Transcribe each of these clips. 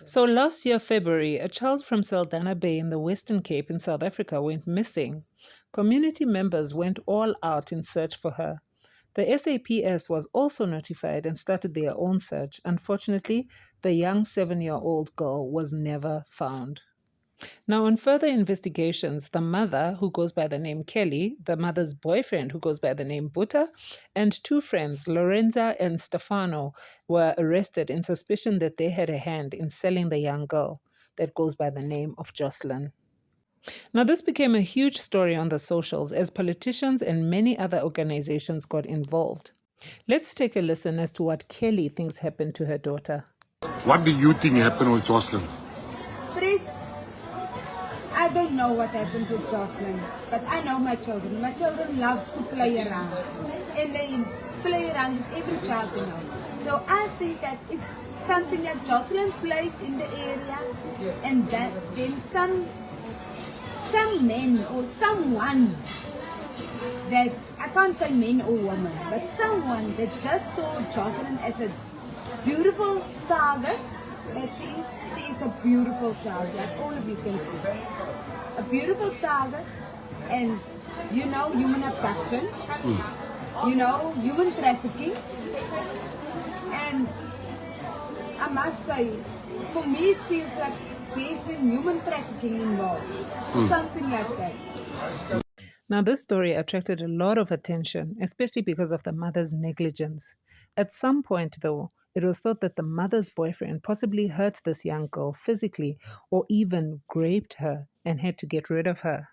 So last year, February, a child from Saldanha Bay in the Western Cape in South Africa went missing. Community members went all out in search for her. The SAPS was also notified and started their own search. Unfortunately, the young 7-year-old girl was never found. Now, on further investigations, the mother, who goes by the name Kelly, the mother's boyfriend, who goes by the name Buta, and two friends, Lorenza and Stefano, were arrested in suspicion that they had a hand in selling the young girl that goes by the name of Jocelyn. Now, this became a huge story on the socials as politicians and many other organizations got involved. Let's take a listen as to what Kelly thinks happened to her daughter. What do you think happened with Jocelyn? Chris, I don't know what happened with Jocelyn, but I know my children. My children loves to play around, and they play around with every child you know. So I think that it's something that Jocelyn played in the area, and that then some men or someone that, I can't say men or women, but someone that just saw Jocelyn as a beautiful target, that she is a beautiful child, like all of you can see. A beautiful target, and you know, human abduction, you know, human trafficking, and I must say, for me it feels like there's been human trafficking involved, something like that. Now, this story attracted a lot of attention, especially because of the mother's negligence. At some point, though, it was thought that the mother's boyfriend possibly hurt this young girl physically or even raped her and had to get rid of her.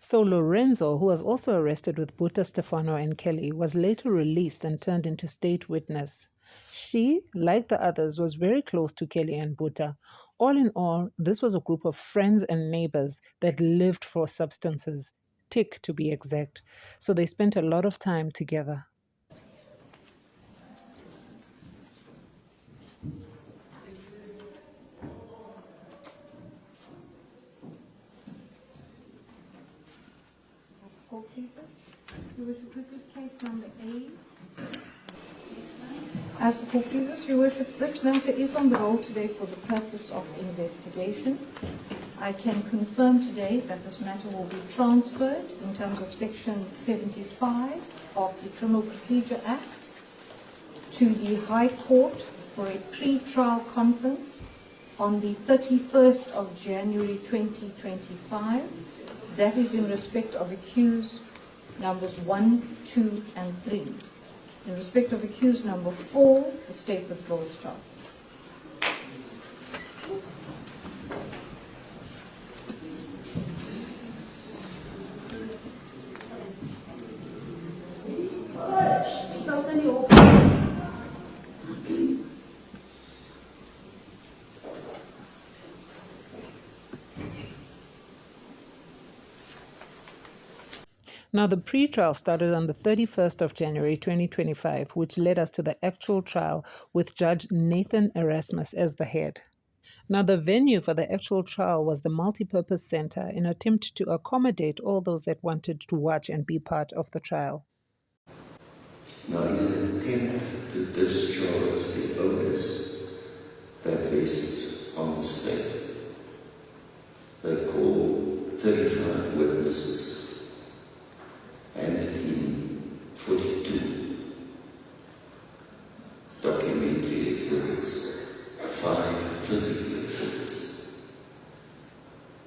So Lorenzo, who was also arrested with Buta, Stefano, and Kelly, was later released and turned into state witness. She, like the others, was very close to Kelly and Buta. All in all, this was a group of friends and neighbors that lived for substances, tick to be exact. So they spent a lot of time together. This is case number 8. As the court pleases, Your Worship, this matter is on the roll today for the purpose of investigation. I can confirm today that this matter will be transferred in terms of Section 75 of the Criminal Procedure Act to the High Court for a pre-trial conference on the 31st of January 2025. That is in respect of accused numbers 1, 2, and 3. In respect of accused number 4, the state withdraws charges. Now, the pre-trial started on the 31st of January 2025, which led us to the actual trial with Judge Nathan Erasmus as the head. Now, the venue for the actual trial was the Multipurpose Center in an attempt to accommodate all those that wanted to watch and be part of the trial. Now, in an attempt to discharge the onus that rests on the state, they called 35 witnesses and in 42 documentary exhibits, 5 physical exhibits.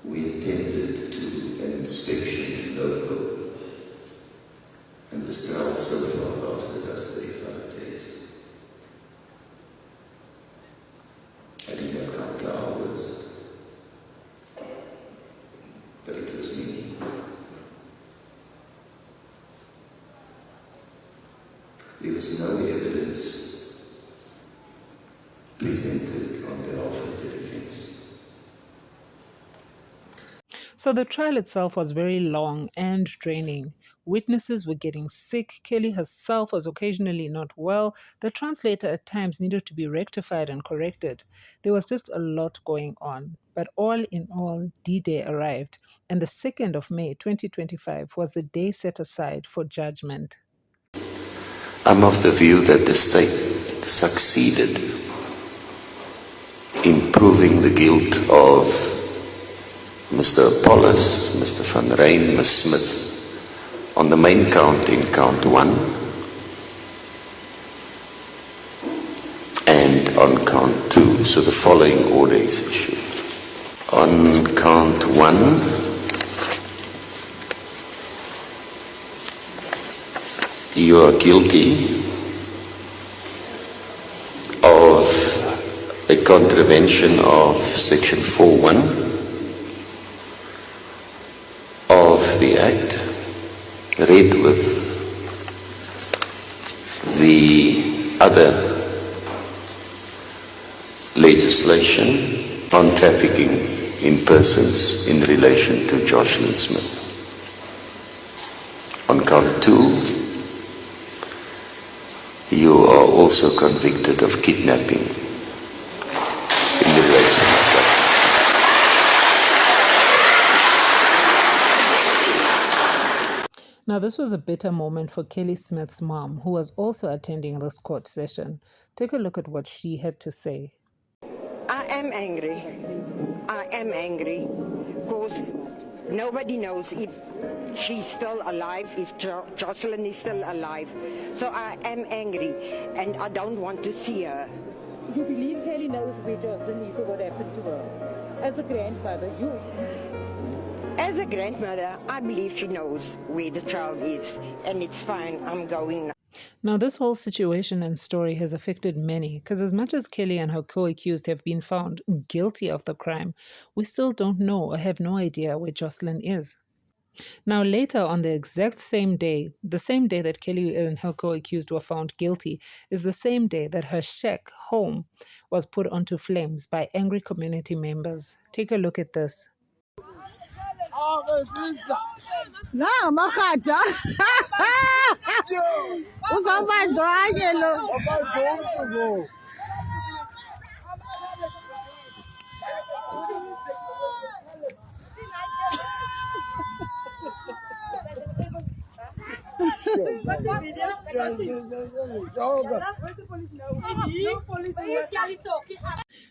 We attended to an inspection in loco, and this trial so far lasted us 35 days. I did not count the hours, but it was many. There was no evidence presented on behalf of the defense. So the trial itself was very long and draining. Witnesses were getting sick. Kelly herself was occasionally not well. The translator at times needed to be rectified and corrected. There was just a lot going on. But all in all, D-Day arrived, and the 2nd of May 2025 was the day set aside for judgment. I'm of the view that the state succeeded in proving the guilt of Mr. Apollos, Mr. Van Ryn, Ms. Smith on the main count in count 1 and on count 2. So the following order is issued. On count 1, you are guilty of a contravention of section 4.1 of the Act, read with the other legislation on trafficking in persons in relation to Jocelyn Smith. On count 2, you are also convicted of kidnapping in relation to that. Now, this was a bitter moment for Kelly Smith's mom, who was also attending this court session. Take a look at what she had to say. I am angry. I am angry because nobody knows if she's still alive, if Jocelyn is still alive. So I am angry and I don't want to see her. You believe Kelly knows where Jocelyn is or what happened to her? As a grandmother, As a grandmother, I believe she knows where the child is and it's fine, I'm going now. Now, this whole situation and story has affected many, because as much as Kelly and her co-accused have been found guilty of the crime, we still don't know or have no idea where Jocelyn is. Now, later on the exact same day, the same day that Kelly and her co-accused were found guilty, is the same day that her shack home was put onto flames by angry community members. Take a look at this. No, makhaja. Usabanjwa ke lo.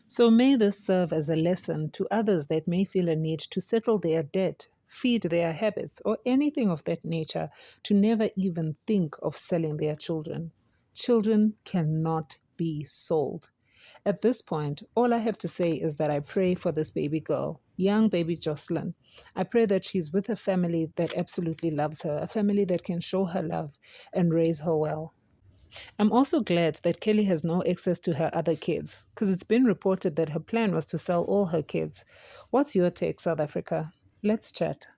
So may this serve as a lesson to others that may feel a need to settle their debt, feed their habits, or anything of that nature, to never even think of selling their children. Children cannot be sold. At this point, all I have to say is that I pray for this baby girl, young baby Jocelyn. I pray that she's with a family that absolutely loves her, a family that can show her love and raise her well. I'm also glad that Kelly has no access to her other kids, because it's been reported that her plan was to sell all her kids. What's your take, South Africa? Let's chat.